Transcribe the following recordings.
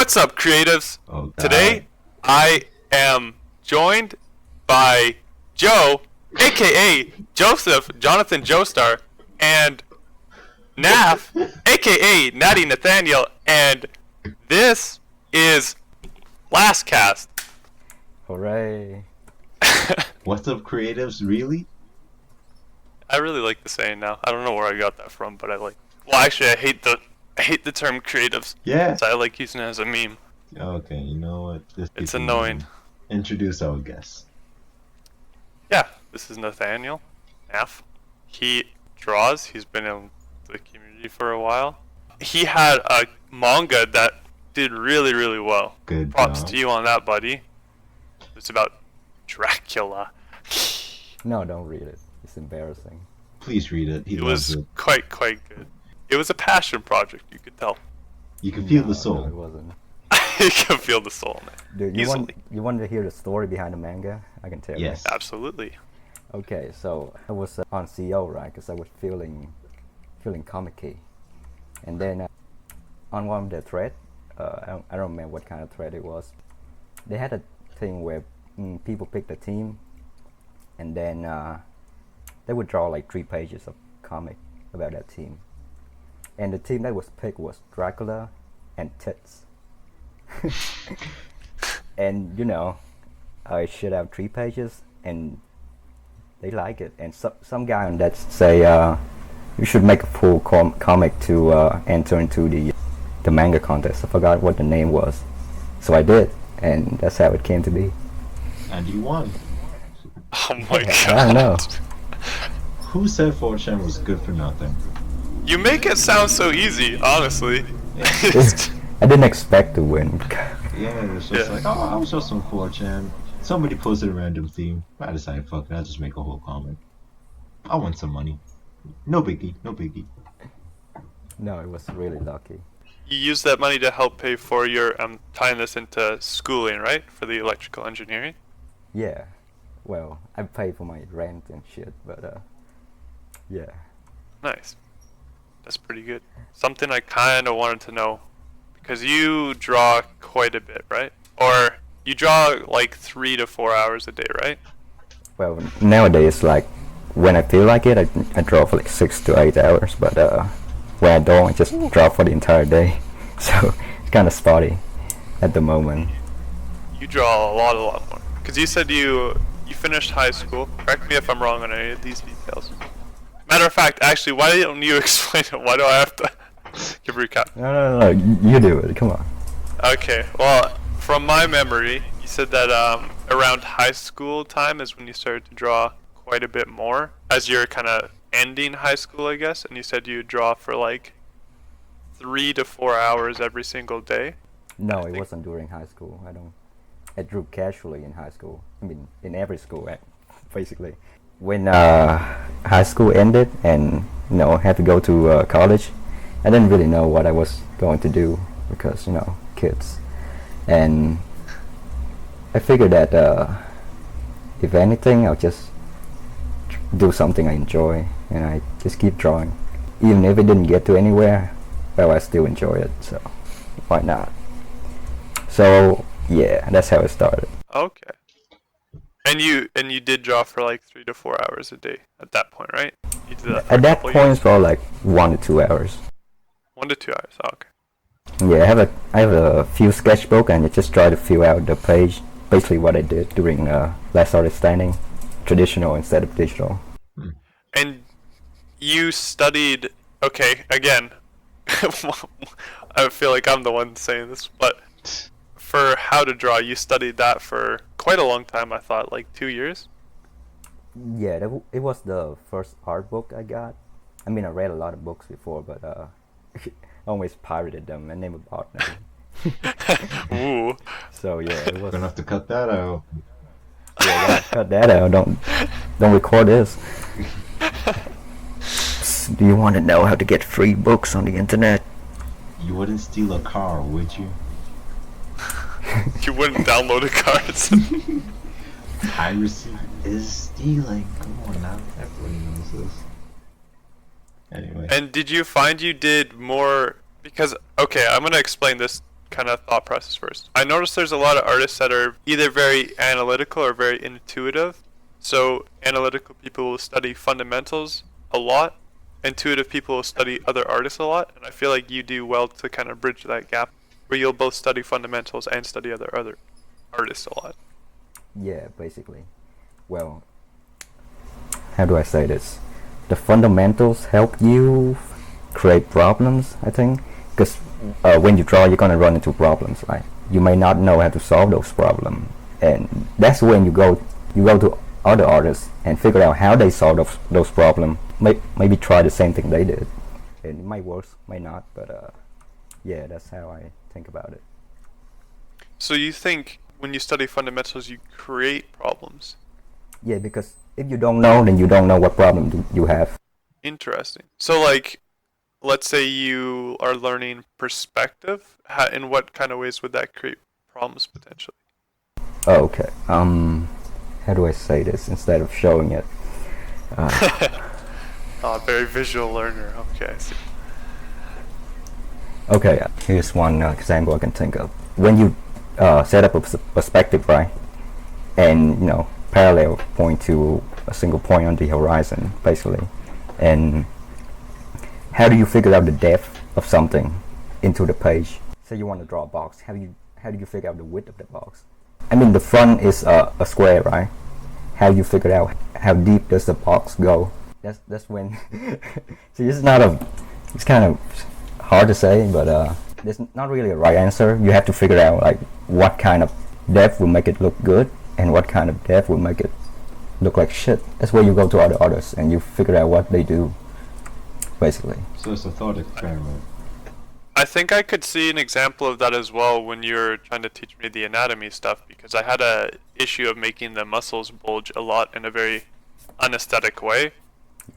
What's up, creatives? Oh, God. Today, I am joined by Joe, aka Joseph Jonathan Joestar, and Naf, aka Natty Nathaniel, and this is LAScast. Hooray. What's up, creatives? Really? I really like the saying now. I don't know where I got that from, but I like. Well, actually, I hate the term creatives. Yeah. So I like using it as a meme. Okay, you know what? It's annoying. Introduce our guest. Yeah, this is Nathaniel, Naf. He draws. He's been in the community for a while. He had a manga that did really, really well. Good Props job. to you on that, buddy. It's about Dracula. No, don't read it. It's embarrassing. Please read it. He It loves was it. quite good. It was a passion project, you could tell. You can feel No, the soul. No, it wasn't. You can feel the soul in it. Dude, Easily. you want to hear the story behind the manga? I can tell you. Yes. Absolutely. Okay, so I was on CO, right? Because I was feeling comic-y. And then on one of the thread, I don't remember what kind of thread it was. They had a thing where people picked a team, and then they would draw like 3 pages of comic about that team. And the team that was picked was Dracula and tits. And you know, I should have 3 pages, and they like it. And some guy on that say you should make a full comic to enter into the manga contest. I forgot what the name was, so I did, and that's how it came to be. And you won. Oh my god. I don't know. Who said 4chan was good for nothing? You make it sound so easy, honestly. I didn't expect to win. Yeah, it's just Yeah. like, oh, I was just on 4chan. Somebody posted a random theme. I decided, fuck it, I'll just make a whole comic. I want some money. No biggie, no biggie. No, it was really lucky. You use that money to help pay for your tying this into schooling, right? For the electrical engineering. Yeah, well, I paid for my rent and shit, but yeah. Nice. That's pretty good. Something I kind of wanted to know, because you draw quite a bit, right? Or you draw like 3 to 4 hours a day, right? Well, nowadays, like, when I feel like it, I draw for like 6 to 8 hours, but when I don't, I just draw for the entire day. So it's kind of spotty at the moment. You draw a lot more. Because you said you finished high school. Correct me if I'm wrong on any of these details. Matter of fact, actually, why don't you explain it? Why do I have to give a recap? No, you do it. Come on. Okay, well, from my memory, you said that around high school time is when you started to draw quite a bit more as you're kind of ending high school, I guess, and you said you draw for like 3 to 4 hours every single day. No, it wasn't during high school. I drew casually in high school. I mean, in every school, basically. When high school ended and had to go to college, I didn't really know what I was going to do because kids, and I figured that if anything, I'll just do something I enjoy, and I just keep drawing, even if it didn't get to anywhere. Well, I still enjoy it, so why not? So yeah, that's how it started. Okay. And you did draw for like 3 to 4 hours a day at that point, right? You did that for At a that couple point, years? it's probably like 1 to 2 hours. 1 to 2 hours. Oh, okay. Yeah, I have a few sketchbook, and I just try to fill out the page. Basically, what I did during last artist standing, traditional instead of digital. And you studied. Okay, again, I feel like I'm the one saying this, but for how to draw, you studied that for quite a long time. I thought like 2 years. Yeah, it was the first art book I got. I mean, I read a lot of books before, but I always pirated them and never bought them. Ooh. So yeah, it was. Gonna have to cut that out. Yeah, gotta cut that out. Don't record this. Do you want to know how to get free books on the internet? You wouldn't steal a car, would you? You wouldn't download the cards. Piracy is stealing. Come on now, everybody knows this. Anyway. And did you find you did more? Because, okay, I'm going to explain this kind of thought process first. I noticed there's a lot of artists that are either very analytical or very intuitive. So analytical people will study fundamentals a lot. Intuitive people will study other artists a lot. And I feel like you do well to kind of bridge that gap where you'll both study fundamentals and study other artists a lot. Yeah, basically. Well, how do I say this? The fundamentals help you create problems, I think, because when you draw, you're gonna run into problems, right? You may not know how to solve those problems, and that's when you go to other artists and figure out how they solve those problems. Maybe try the same thing they did, and it might work, might not, but yeah, that's how I think about it. So you think when you study fundamentals, you create problems? Yeah, because if you don't know, then you don't know what problem you have. Interesting. So like, let's say you are learning perspective. In what kind of ways would that create problems potentially? Oh, okay. How do I say this instead of showing it? Very visual learner. Okay, I see. Okay, here's one example I can think of. When you set up a perspective, right, and parallel point to a single point on the horizon, basically, and how do you figure out the depth of something into the page? Say you want to draw a box. How do you figure out the width of the box? I mean, the front is a square, right? How you figure out how deep does the box go? That's when. See, it's kind of hard to say, but there's not really a right answer. You have to figure out like what kind of depth will make it look good and what kind of depth will make it look like shit. That's where you go to other artists and you figure out what they do, basically. So it's a thought experiment. I think I could see an example of that as well when you're trying to teach me the anatomy stuff, because I had a issue of making the muscles bulge a lot in a very unesthetic way.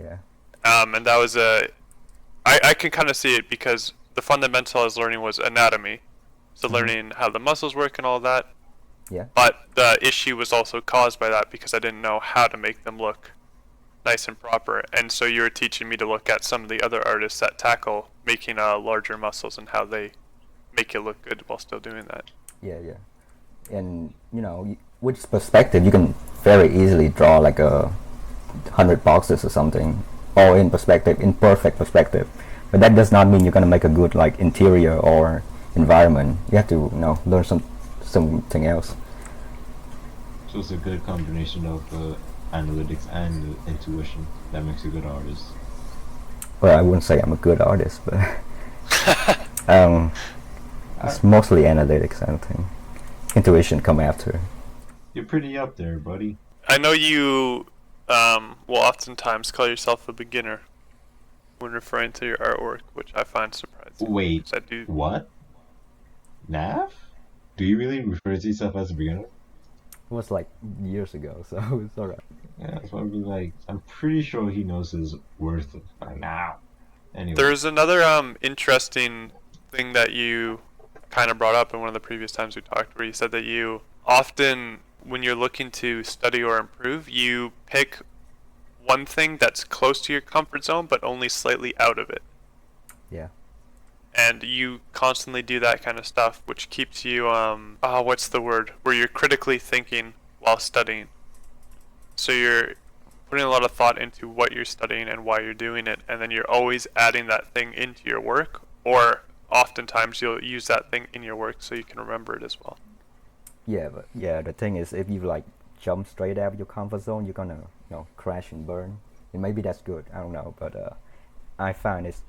Yeah. And that was I can kind of see it because the fundamental I was learning was anatomy. So learning how the muscles work and all that. Yeah. But the issue was also caused by that because I didn't know how to make them look nice and proper. And so you were teaching me to look at some of the other artists that tackle making larger muscles and how they make it look good while still doing that. Yeah. And with perspective, you can very easily draw like 100 boxes or something, all in perspective, in perfect perspective. But that does not mean you're gonna make a good like interior or environment. You have to learn something else. So it's a good combination of analytics and intuition that makes a good artist. Well, I wouldn't say I'm a good artist, but it's mostly analytics, I think. Intuition come after. You're pretty up there, buddy. I know you will oftentimes call yourself a beginner when referring to your artwork, which I find surprising. Wait, I do. what? Nav? Do you really refer to yourself as a beginner? It was like years ago, so it's alright. Yeah, that's what I'd be like. I'm pretty sure he knows his worth by now. Anyway. There's another interesting thing that you kind of brought up in one of the previous times we talked, where you said that you often, when you're looking to study or improve, you pick one thing that's close to your comfort zone but only slightly out of it. Yeah. And you constantly do that kind of stuff, which keeps you what's the word, where you're critically thinking while studying. So you're putting a lot of thought into what you're studying and why you're doing it, and then you're always adding that thing into your work, or oftentimes you'll use that thing in your work so you can remember it as well. Yeah, but the thing is, if you like jump straight out of your comfort zone, you're gonna crash and burn. And maybe that's good, I don't know, but I find it's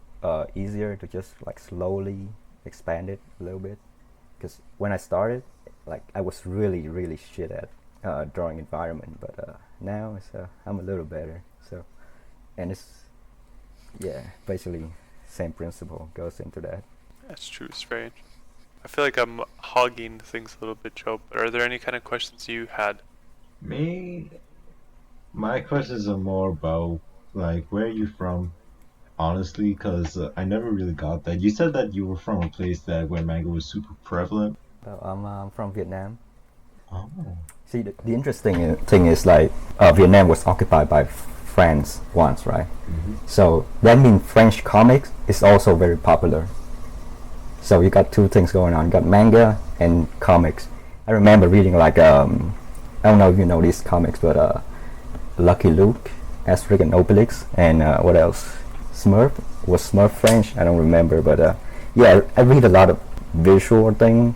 easier to just like slowly expand it a little bit, because when I started, like I was really shit at drawing environment, but now it's I'm a little better. So, and it's basically same principle goes into that. That's true. It's very interesting. I feel like I'm hogging things a little bit, Joe, but are there any kind of questions you had? Me? My questions are more about, like, where are you from? Honestly, because I never really got that. You said that you were from a place where manga was super prevalent. Well, I'm from Vietnam. Oh. See, the interesting thing is like Vietnam was occupied by France once, right? Mm-hmm. So that means French comics is also very popular. So you got two things going on. You got manga and comics. I remember reading like I don't know if you know these comics, but Lucky Luke, Asterix and Obelix, and what else? Smurf, was Smurf French? I don't remember, but yeah, I read a lot of visual thing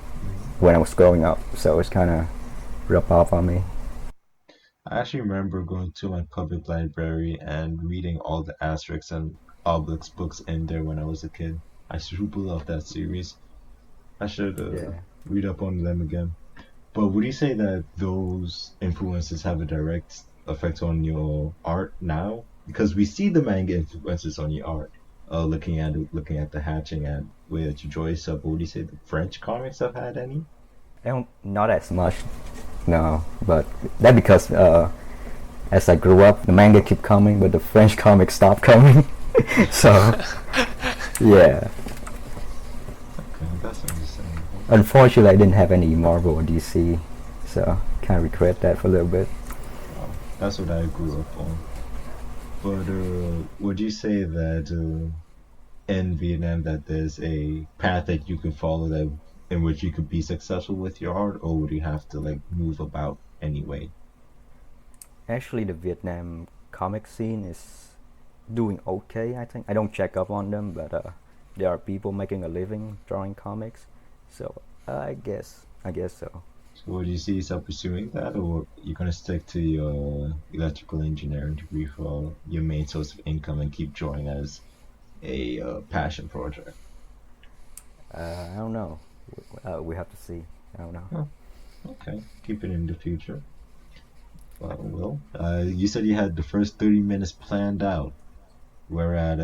when I was growing up, so it's kind of rub off on me. I actually remember going to my public library and reading all the Asterix and Obelix books in there when I was a kid. I super love that series. I should Yeah. read up on them again. But would you say that those influences have a direct effect on your art now? Because we see the manga influences on your art. Looking at the hatching and with Joyce, but would you say the French comics have had any? I don't, not as much, no, but that because as I grew up, the manga kept coming, but the French comics stopped coming. So yeah, Okay, that's understandable. unfortunately, I didn't have any Marvel or DC, so kind of regret that for a little bit. That's what I grew up on. But would you say that in Vietnam that there's a path that you can follow that in which you could be successful with your art, or would you have to like move about anyway? Actually, the Vietnam comic scene is doing okay. I think I don't check up on them, but there are people making a living drawing comics, so I guess so. So would you see yourself pursuing that, or you're gonna stick to your electrical engineering degree for your main source of income and keep drawing as a passion project? I don't know. We have to see. I don't know. Oh, okay, keep it in the future. Well, you said you had the first 30 minutes planned out. We're at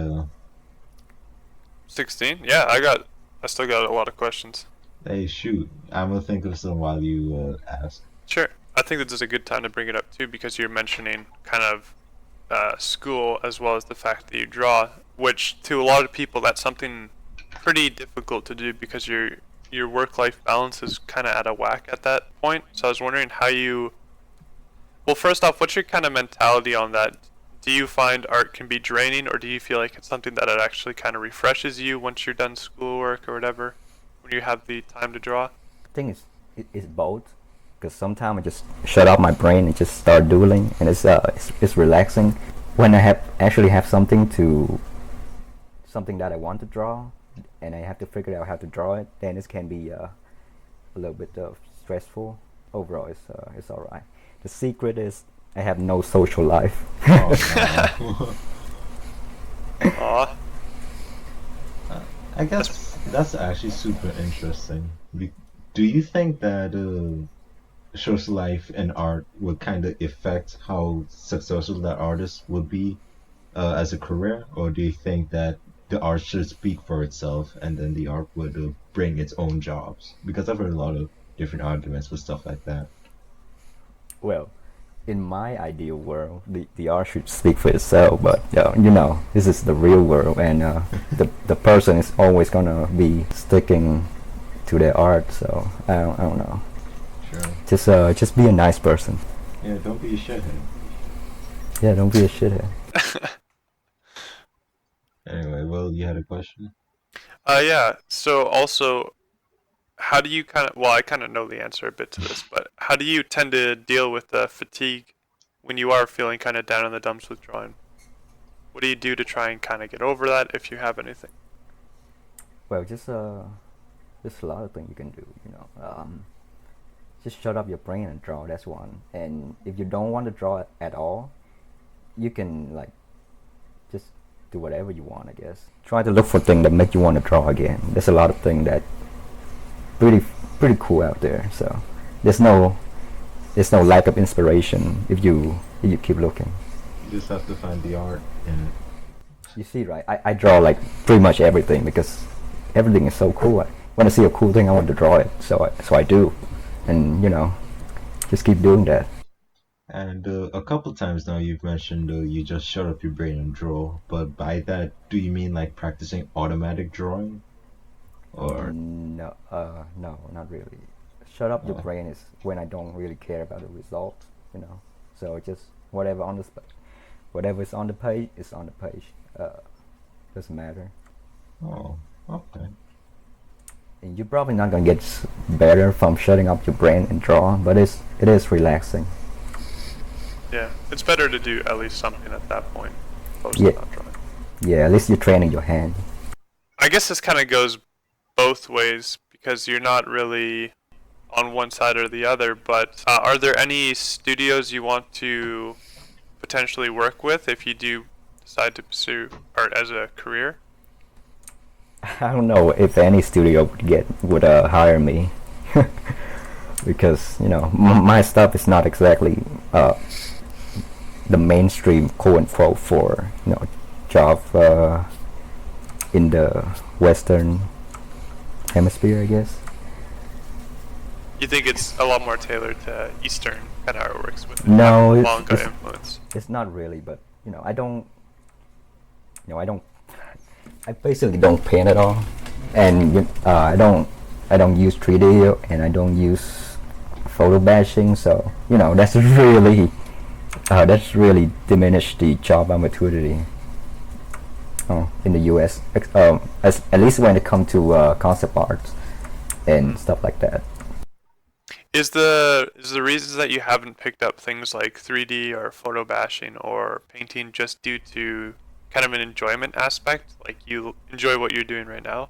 16? Yeah, I still got a lot of questions. hey, shoot, I'm gonna think of some while you ask. Sure. I think that this is a good time to bring it up too because you're mentioning kind of school as well as the fact that you draw, which to a lot of people that's something pretty difficult to do because your work-life balance is kind of out of whack at that point. So I was wondering how you. Well, first off, what's your kind of mentality on that? Do you find art can be draining, or do you feel like it's something that it actually kind of refreshes you once you're done schoolwork or whatever, when you have the time to draw? I think it's both, because sometimes I just shut off my brain and just start doodling, and it's relaxing. When I have something that I want to draw, and I have to figure out how to draw it, then it can be a little bit stressful. Overall, it's all right. The secret is I have no social life. Oh no. Aw. I guess that's actually super interesting. Do you think that social life and art would kind of affect how successful that artist would be as a career, or do you think that the art should speak for itself and then the art would bring its own jobs? Because I've heard a lot of different arguments with stuff like that. Well, in my ideal world, the art should speak for itself. But this is the real world, and the person is always gonna be sticking to their art. So I don't know. Sure. Just be a nice person. Yeah, don't be a shithead. Yeah, don't be a shithead. Anyway, well, you had a question? Yeah. So also, how do you kind of, well, I kind of know the answer a bit to this, but how do you tend to deal with the fatigue when you are feeling kind of down in the dumps with drawing? What do you do to try and kind of get over that if you have anything? Well, just there's a lot of things you can do. Just shut up your brain and draw. That's one. And if you don't want to draw at all, you can like just do whatever you want. I guess try to look for things that make you want to draw again. There's a lot of things that pretty cool out there. So there's no lack of inspiration if you keep looking. You just have to find the art in it. You see, right? I draw like pretty much everything because everything is so cool. When I see a cool thing, I want to draw it. So I do, and just keep doing that. And a couple times now you've mentioned you just shut up your brain and draw, but by that, do you mean like practicing automatic drawing? Or No, no, not really. Shut up your oh, brain is when I don't really care about the result. So just whatever whatever is on the page is on the page. Doesn't matter. oh, okay. You're probably not gonna get better from shutting up your brain and draw, but it is relaxing. Yeah, it's better to do at least something at that point, opposed Yeah, to not drawing. yeah. At least you're training your hand. I guess this kind of goes both ways because you're not really on one side or the other. But are there any studios you want to potentially work with if you do decide to pursue art as a career? I don't know if any studio would hire me because my stuff is not exactly the mainstream quote unquote for job in the Western hemisphere, I guess. You think it's a lot more tailored to Eastern kind of artworks with No, manga influence? it's not really, but I don't, I basically don't paint at all, and I don't use 3D and I don't use photo bashing, so that's really diminished the job opportunity in the U.S. At least when it comes to concept art and stuff like that. Is the reasons that you haven't picked up things like 3D or photo bashing or painting just due to kind of an enjoyment aspect? Like you enjoy what you're doing right now,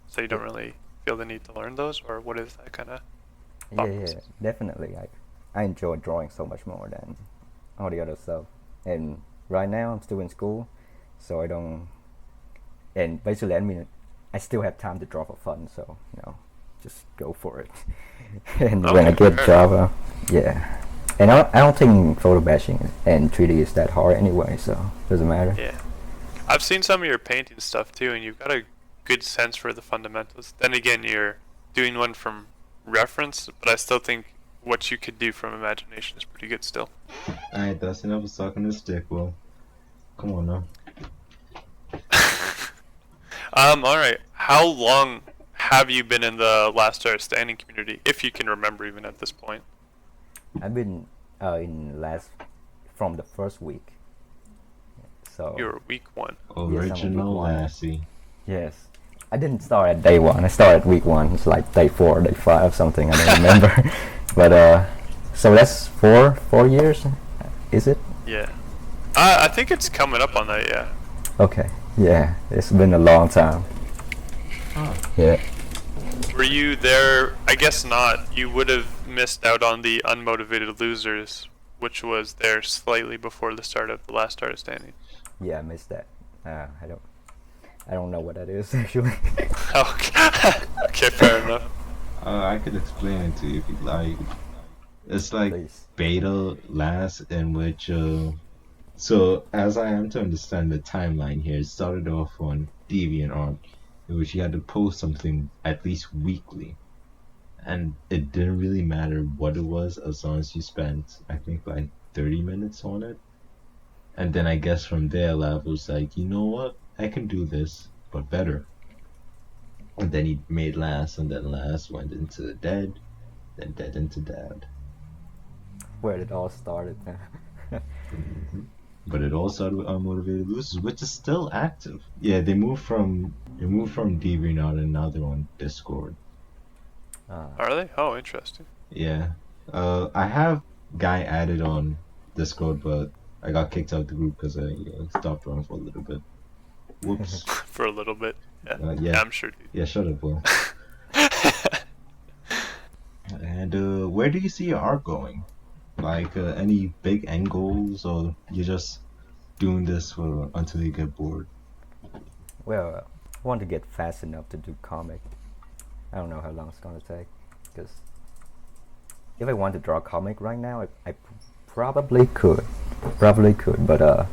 so you don't really feel the need to learn those, or what is that kind of Yeah, thought yeah, process? definitely. I enjoy drawing so much more than all the other stuff. And right now I'm still in school, so I don't. And basically, I mean, I still have time to draw for fun, so just go for it. And when I Okay, get fair. Java, yeah. And I don't think photo bashing and 3D is that hard anyway, so doesn't matter. Yeah, I've seen some of your painting stuff too, and you've got a good sense for the fundamentals. Then again, you're doing one from reference, but I still think what you could do from imagination is pretty good still. Alright, that's enough of sucking the stick. Well, come on now. All right. How long have you been in the Last Star Standing community, if you can remember even at this point? I've been in last from the first week, so You're week one. yes, I'm a week Original one. Lassie. Yes. I didn't start at day one. I started week one. It's like day 4, day 5, something. I don't remember. But so that's 4 years, is it? Yeah. I think it's coming up on that. Yeah. Okay. Yeah, it's been a long time. Oh. Yeah. Were you there? I guess not. You would have missed out on the unmotivated losers, which was there slightly before the start of the Last Star Standing. Yeah, I missed that. I don't know what that is actually. Okay. Okay. Fair enough. I could explain it to you if you'd like. It's like Please. beta last in which so as I am to understand the timeline here, it started off on DeviantArt, in which you had to post something at least weekly. And it didn't really matter what it was as long as you spent I think like 30 minutes on it. And then I guess from there Lav was like, you know what? I can do this, but better. And then he made last, and then last went into dead, then dead into dad. Where it all started. But it all started with Unmotivated Losers, which is still active. Yeah, they moved from DeviantArt and now they're on Discord. Are they? Oh, interesting. Yeah. I have guy added on Discord, but I got kicked out the group because I stopped running for a little bit. Whoops. For a little bit. Yeah. Yeah. Yeah, I'm sure, dude. Yeah, shut up, Will. And where do you see your art going? Like any big end goals, or you're just doing this for until you get bored? Well, I want to get fast enough to do comic. I don't know how long it's gonna take, because if I want to draw comic right now, I probably could, but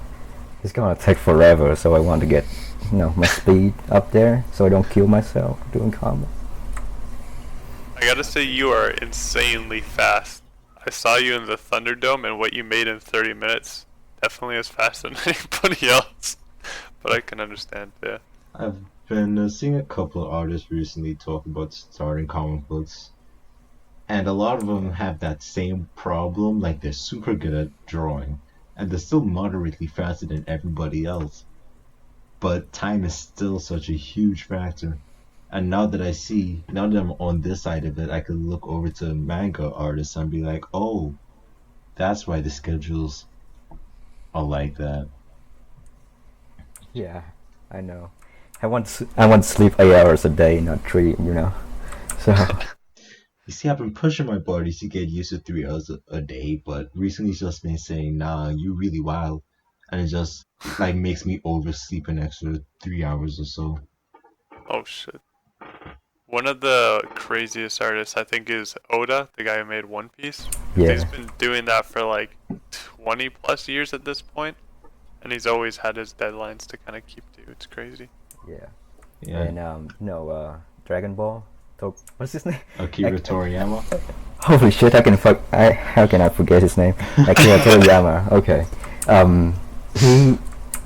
it's gonna take forever. So I want to get my speed up there, so I don't kill myself doing comic. I gotta say, you are insanely fast. I saw you in the Thunderdome, and what you made in 30 minutes definitely is faster than anybody else. But I can understand, yeah. I've been seeing a couple of artists recently talk about starting comic books, and a lot of them have that same problem. Like they're super good at drawing, and they're still moderately faster than everybody else. But time is still such a huge factor. And now that I'm on this side of it, I could look over to manga artists and be like, oh, that's why the schedules are like that. Yeah, I know. I want to sleep 8 hours a day, not three. So You see, I've been pushing my body to get used to 3 hours a day, but recently it's just been saying, nah, you really wild. And it just like makes me oversleep an extra 3 hours or so. Oh shit. One of the craziest artists I think is Oda, the guy who made One Piece. Because he's yeah, been doing that for like 20 plus years at this point, and he's always had his deadlines to kind of keep to. It's crazy. yeah. Yeah. And Dragon Ball. What's his name? Akira Toriyama. Holy shit! How can I forget his name? Akira Toriyama. Okay. Um, he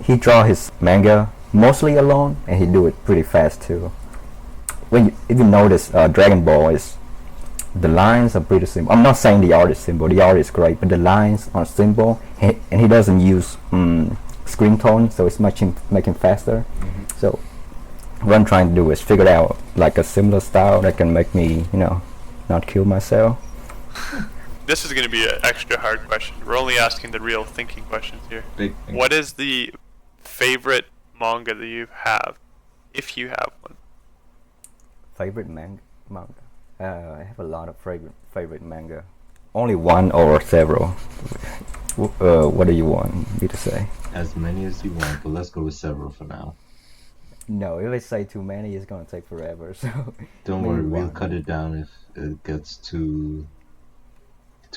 he draw his manga mostly alone, and he do it pretty fast too. If you notice, Dragon Ball is the lines are pretty simple. I'm not saying the art is simple. The art is great, but the lines are simple, and he doesn't use screen tone, so it's much making faster. Mm-hmm. So what I'm trying to do is figure out like a similar style that can make me, not kill myself. This is going to be an extra hard question. We're only asking the real thinking questions here. Big thing. What is the favorite manga that you have, if you have one? Favorite manga. I have a lot of favorite manga. Only one or several. What do you want me to say? As many as you want, but let's go with several for now. No, if I say too many, it's gonna take forever. So Don't maybe worry, we'll one. cut it down if it gets too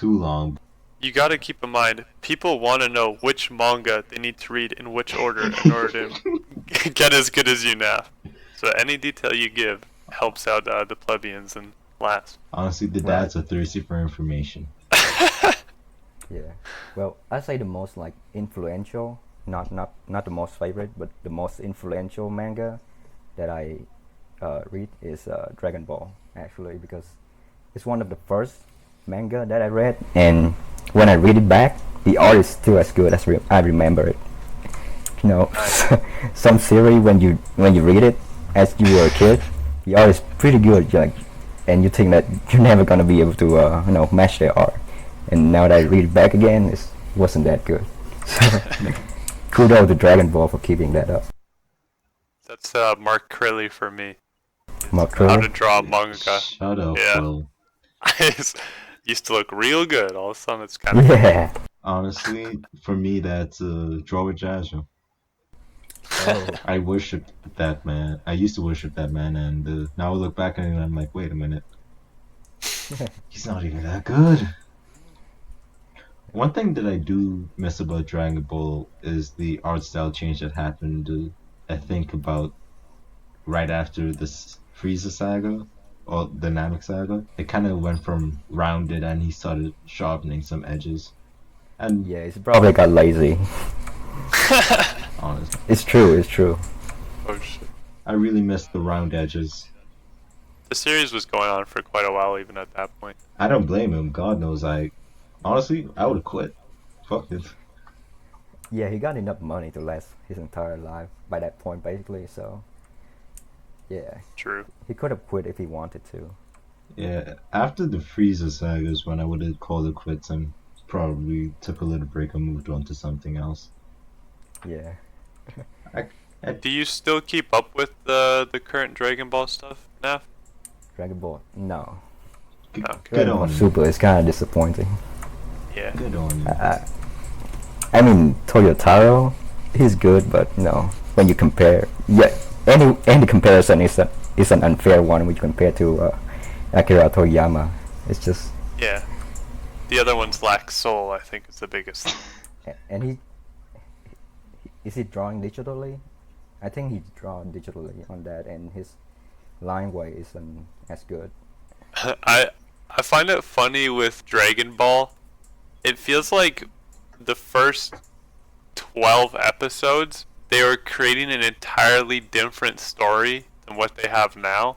long. You got to keep in mind, people want to know which manga they need to read in which order in order to get as good as you now. So any detail you give helps out the plebeians and last. Honestly, the Right. dads are thirsty for information. Yeah. Well, I say the most like influential, not the most favorite, but the most influential manga that I read is Dragon Ball actually, because it's one of the first manga that I read, and when I read it back, the art is still as good as I remember it. Some series when you read it as you were a kid, the art is pretty good, like, and you think that you're never gonna be able to match their art. And now that I read it back again, it wasn't that good. So kudos to Dragon Ball for keeping that up. That's Mark Crilly for me. Mark How to Crilly? draw manga. Shut up, Yeah. Will. Used to look real good. All of a sudden, it's kind of Yeah. Honestly, for me, that's Draw with Jazzo. Oh, I worship that man. I used to worship that man, and now I look back at him and I'm like, wait a minute. He's not even that good. One thing that I do miss about Dragon Ball is the art style change that happened, I think, about right after this Frieza saga, or the Namek saga. It kind of went from rounded and he started sharpening some edges. And yeah, it's probably got lazy. honestly, It's true, it's true. oh shit. I really miss the round edges. The series was going on for quite a while, even at that point. I don't blame him. God knows honestly, I would have quit. Fuck it. Yeah, he got enough money to last his entire life by that point, basically, so. Yeah, True. he could have quit if he wanted to. Yeah, after the Frieza saga is when I would have called it quits and probably took a little break and moved on to something else. Yeah. Do you still keep up with the current Dragon Ball stuff, Naf? Dragon Ball? No. Good Dragon Ball on you. Super is kind of disappointing. Yeah. Good on you. I mean, Toyotaro, he's good, but when you compare, yeah, any comparison is an unfair one when you compare to Akira Toriyama. It's just, Yeah. The other ones lack soul, I think, is the biggest thing. and is he drawing digitally? I think he's drawn digitally on that, and his line way isn't as good. I find it funny with Dragon Ball. It feels like the first 12 episodes, they were creating an entirely different story than what they have now.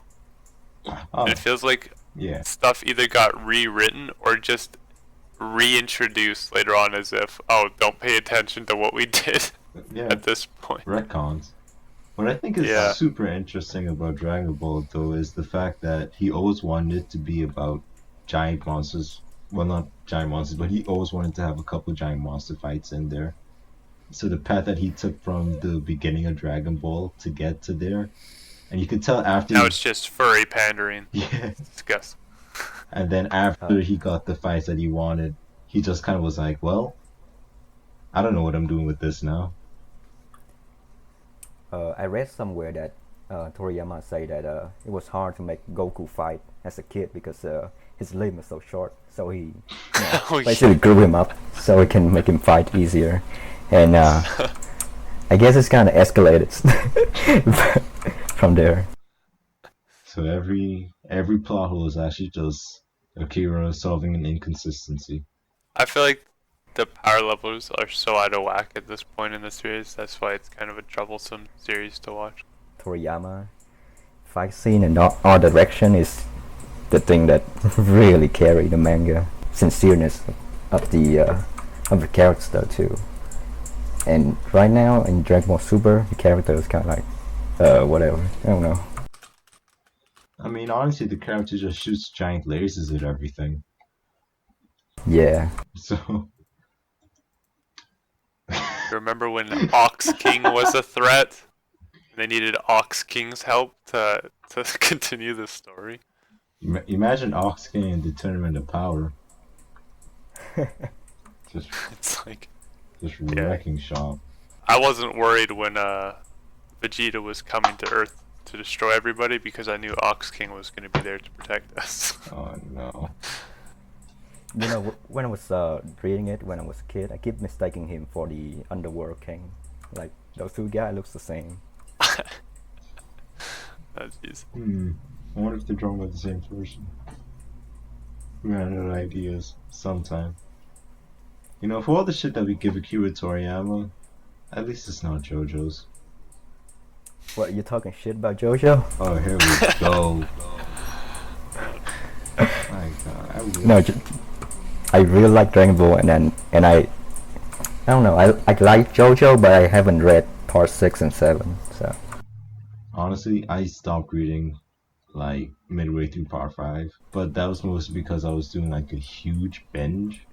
Oh, And it feels like yeah. stuff either got rewritten or just reintroduced later on as if, oh, don't pay attention to what we did Yeah. at this point. Retcons. What I think is Yeah. super interesting about Dragon Ball, though, is the fact that he always wanted it to be about giant monsters. Well, not giant monsters, but he always wanted to have a couple giant monster fights in there. So the path that he took from the beginning of Dragon Ball to get to there, and you could tell after Now he, it's just furry pandering. yeah, It's disgusting. and then Uh, after he got the fights that he wanted, he just kind of was like, well, I don't know what I'm doing with this now. I read somewhere that Toriyama say that it was hard to make Goku fight as a kid because his limb is so short. So he Oh, basically grew him up so he can make him fight easier. And I guess it's kind of escalated from there. So every plot hole is actually just Akira solving an inconsistency. I feel like the power levels are so out of whack at this point in the series. That's why it's kind of a troublesome series to watch. Toriyama fight scene and art direction is the thing that really carry the manga. Sincereness of the character too. And right now in Dragon Ball Super, the character is kind of like whatever. I don't know. I mean, honestly, the character just shoots giant lasers at everything. Yeah. So, Remember when Ox King was a threat? They needed Ox King's help to continue the story. imagine Ox King in the Tournament of Power. Just, It's like, just Yeah. wrecking shop. I wasn't worried when Vegeta was coming to Earth to destroy everybody because I knew Ox King was going to be there to protect us. Oh no. You know, when I was reading it when I was a kid, I keep mistaking him for the Underworld King. Like those two guys looks the same. Oh, jeez. I wonder if they're drawn by the same person. We ran out of ideas sometime. You know, for all the shit that we give Akira Toriyama, at least it's not JoJo's. What, you talking shit about JoJo? Oh, here we go. My God, I really... No, I really like Dragon Ball, and I don't know. I like JoJo, but I haven't read part 6 and 7. So Honestly, I stopped reading like midway through part 5, but that was mostly because I was doing like a huge binge,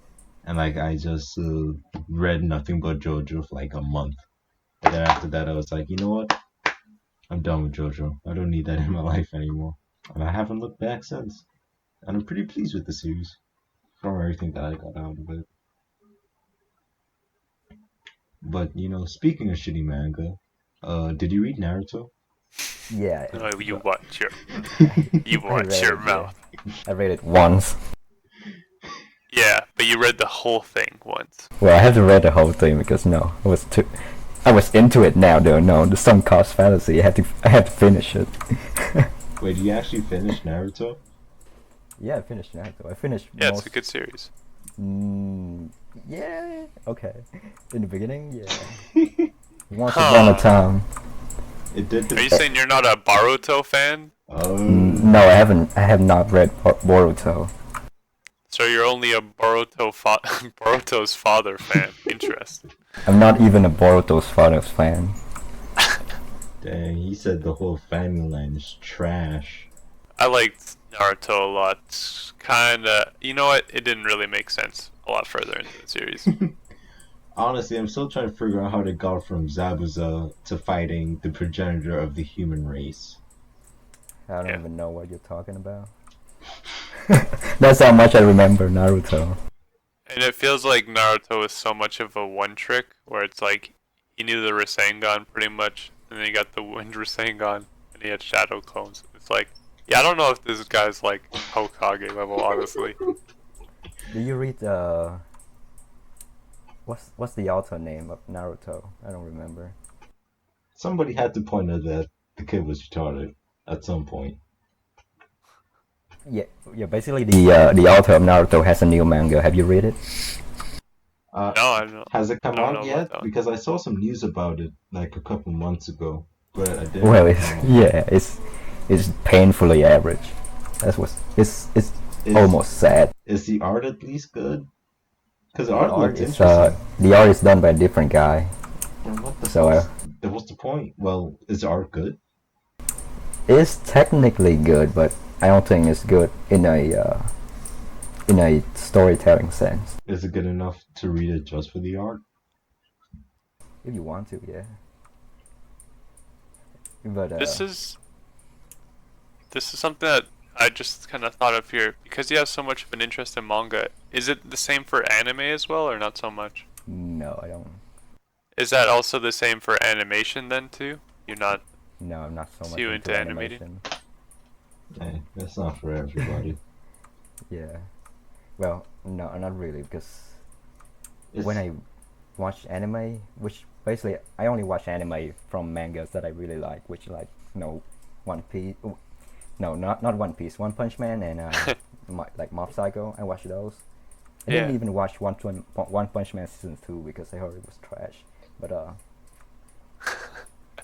and like I just read nothing but JoJo for like a month. And then after that, I was like, you know what? I'm done with JoJo. I don't need that in my life anymore. And I haven't looked back since. And I'm pretty pleased with the series from everything that I got out of it. But you know, speaking of shitty manga, did you read Naruto? yeah, No, you watch your I read your it, mouth. Yeah. I read it once. Yeah, but you read the whole thing once. Well, I haven't read the whole thing because no, I was into it now though. No, the song cost fallacy. I had to finish it. Wait, you actually finished Naruto? Yeah, I finished Naruto. I finished. Yeah, it's a good series. Yeah. Okay. In the beginning, yeah. Once upon a Huh. time. It did Are you the... saying you're not a Boruto fan? Oh, No, I haven't. I have not read Boruto. So you're only a Boruto's father fan. Interesting. I'm not even a Boruto's father's fan. dang, he said the whole family line is trash. I liked Naruto a lot. Kinda, you know what? It didn't really make sense a lot further into the series. Honestly, I'm still trying to figure out how they got from Zabuza to fighting the progenitor of the human race. I don't Yeah. even know what you're talking about. That's how much I remember Naruto. And it feels like Naruto is so much of a one trick, where it's like he knew the Rasengan pretty much, and then he got the Wind Rasengan, and he had Shadow Clones. It's like, yeah, I don't know if this guy's like Hokage level, honestly. Do you read what's the author name of Naruto? I don't remember. Somebody had to point out that the kid was retarded at some point. Yeah. Basically, the author of Naruto has a new manga. Have you read it? No, I don't. Has it come I don't know out about yet? that one. Because I saw some news about it like a couple months ago, but I didn't. Well, it's painfully average. That's what it's Is- almost sad. Is the art at least good? Because the The art art looks is interesting. the art is done by a different guy. And what the So fuck's That was the point. Well, is art good? It's technically good, but I don't think it's good in a storytelling sense. Is it good enough to read it just for the art? If you want to, yeah. But This is this is something that I just kind of thought of here because you have so much of an interest in manga. Is it the same for anime as well, or not so much? no, I don't. Is that also the same for animation then too? You're not No, I'm not so much too into into animating? animation. Hey, that's not for everybody. Yeah. Well, no, not really, because It's when I watch anime, which basically I only watch anime from mangas that I really like, which like One Piece. No, not One Piece. One Punch Man and like Mob Psycho. I watch those. I didn't Yeah. even watch One Punch Man season 2 because I heard it was trash. But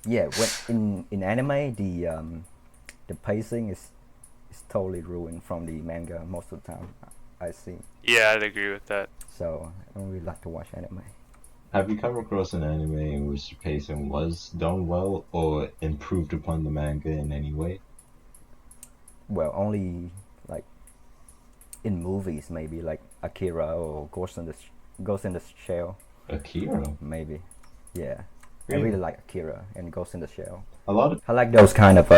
yeah, when in anime the pacing is totally ruined from the manga most of the time. I see. Yeah, I'd agree with that. So I don't really like to watch anime. Have you come across an anime in which the pacing was done well or improved upon the manga in any way? Well, only like in movies, maybe like Akira or Ghost in the Shell, Akira. maybe. Yeah, I Really? really like Akira and Ghost in the Shell. A lot of. I like those kind of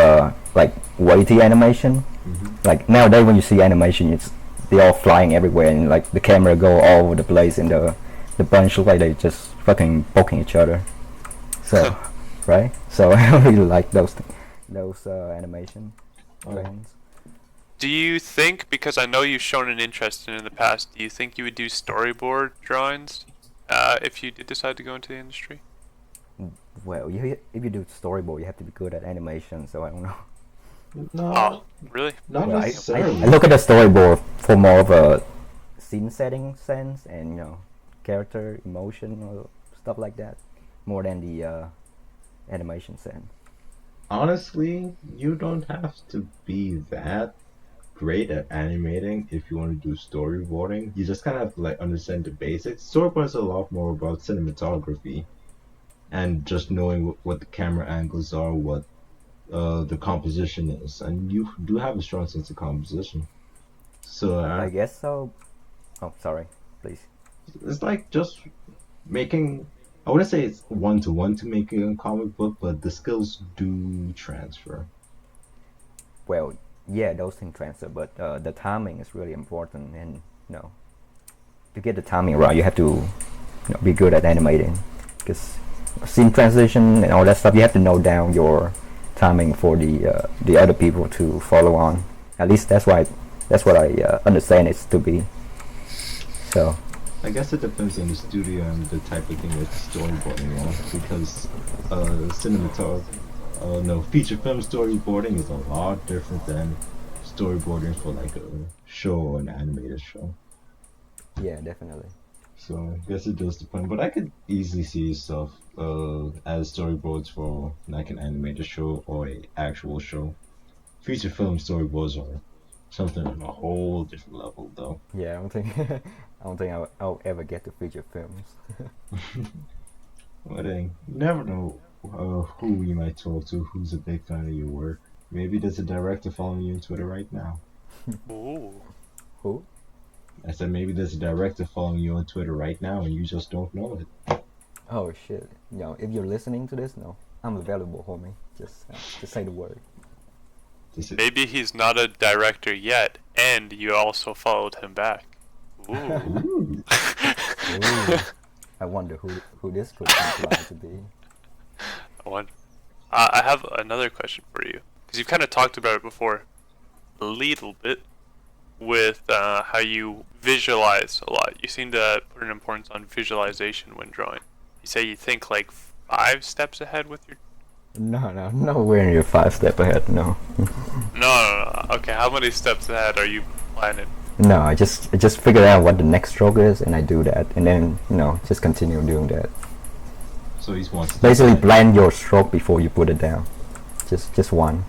like weighty animation. Like nowadays when you see animation, it's they all flying everywhere and like the camera go all over the place and the bunch look like they just fucking poking each other. So, right? So I don't really like those animation Oh. trends. Do you think, because I know you've shown an interest in the past, do you think you would do storyboard drawings if you did decide to go into the industry? Well, if you do storyboard, you have to be good at animation. So I don't know. No, Oh, really? not Well, necessarily. I look at the storyboard for more of a scene setting sense and character emotion or stuff like that, more than the animation sense. Honestly, you don't have to be that great at animating if you want to do storyboarding. You just kind of have to like understand the basics. Storyboards are a lot more about cinematography and just knowing what the camera angles are, what the composition is, and you do have a strong sense of composition. So I guess so. Oh, sorry. Please. it's like just making. I wouldn't say it's one to one to making a comic book, but the skills do transfer. Well, yeah, those things transfer, but the timing is really important. And to get the timing right, you have to be good at animating, because scene transition and all that stuff, you have to know down your timing for the other people to follow on. At least that's what I understand it to be. So I guess it depends on the studio and the type of thing it's storyboarding on, because no, feature film storyboarding is a lot different than storyboarding for like a show or an animated show. yeah, definitely. So I guess it does depend, but I could easily see stuff as storyboards for like an animated show or a actual show. Feature film storyboards are something on a whole different level, though. Yeah, I don't think I'll ever get to feature films. But you never know who you might talk to, who's a big fan of your work. Maybe there's a director following you on Twitter right now. Ooh. Who? I said maybe there's a director following you on Twitter right now and you just don't know it. Oh shit! If you're listening to this, no, I'm available, homie. Just say the word. This is, Maybe he's not a director yet, and you also followed him back. Ooh. ooh, Ooh, I wonder who this could imply to be. I have another question for you, because you've kind of talked about it before, a little bit, with how you visualize a lot. You seem to put an importance on visualization when drawing. You say you think like 5 steps ahead with your. No, nowhere near 5 step ahead. No. No. Okay, how many steps ahead are you planning? No, I just figure out what the next stroke is, and I do that, and then just continue doing that. so he's one step Basically, ahead. plan your stroke before you put it down. Just one.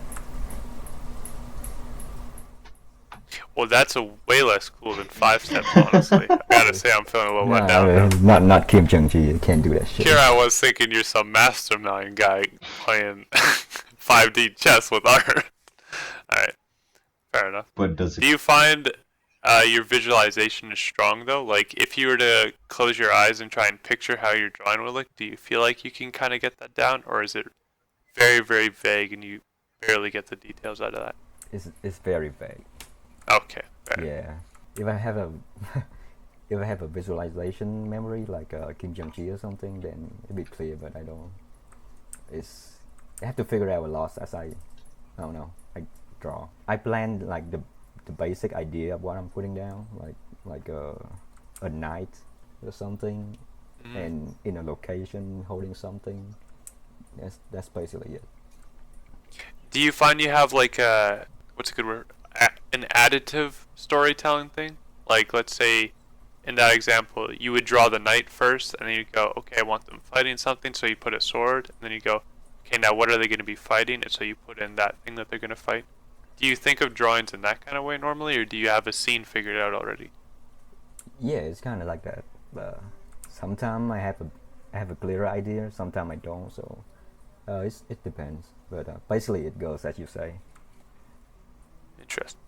Well, that's a way less cool than 5 steps, honestly. I gotta say, I'm feeling a little let down now. not Kim Jong Ji. You can't do that shit. Here I was thinking you're some mastermind guy playing 5D chess with art. Alright, fair enough. But does Do it? you find your visualization is strong though? Like, if you were to close your eyes and try and picture how your drawing would look, do you feel like you can kind of get that down, or is it very, very vague and you barely get the details out of that? It's very vague. Okay, fair. Yeah. If I have a if I have a visualization memory like Kim Jong Ji or something, then it'd be clear. But I don't. I have to figure out a lot as I don't know. I draw. I plan like the basic idea of what I'm putting down, like a knight or something, and in a location holding something. That's basically it. Do you find you have like a, what's a good word? An additive storytelling thing? Like, let's say in that example, you would draw the knight first, and then you go, okay, I want them fighting something, so you put a sword, and then you go, okay, now what are they going to be fighting? And so you put in that thing that they're going to fight. Do you think of drawings in that kind of way normally, or do you have a scene figured out already? Yeah, it's kind of like that. Sometimes I have a clearer idea. Sometimes I don't. So it depends. But basically, it goes as you say. Interesting.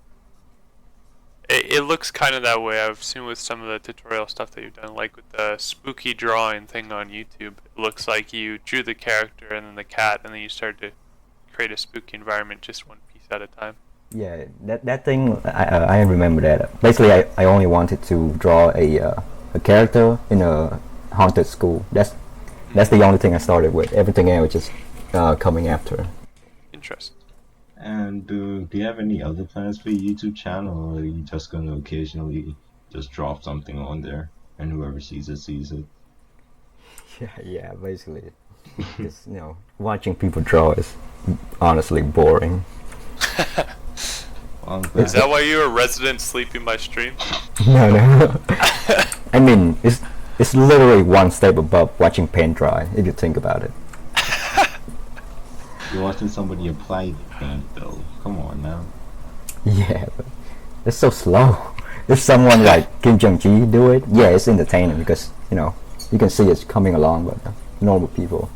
It looks kind of that way. I've seen with some of the tutorial stuff that you've done, like with the spooky drawing thing on YouTube. It looks like you drew the character and then the cat, and then you started to create a spooky environment just one piece at a time. Yeah, that thing I remember that. Basically, I only wanted to draw a character in a haunted school. That's the only thing I started with. Everything else just coming after. Interesting. And do you have any other plans for your YouTube channel, or are you just gonna occasionally just drop something on there, and whoever sees it sees it? Yeah, basically. Just watching people draw is honestly boring. Well, Is that why you're a resident sleeping by stream? No. I mean, it's literally one step above watching paint dry, if you think about it. You're watching somebody apply paint, though. Come on now. Yeah, but it's so slow. If someone like Kim Jong Ji do it, yeah, it's entertaining because you can see it's coming along, but normal people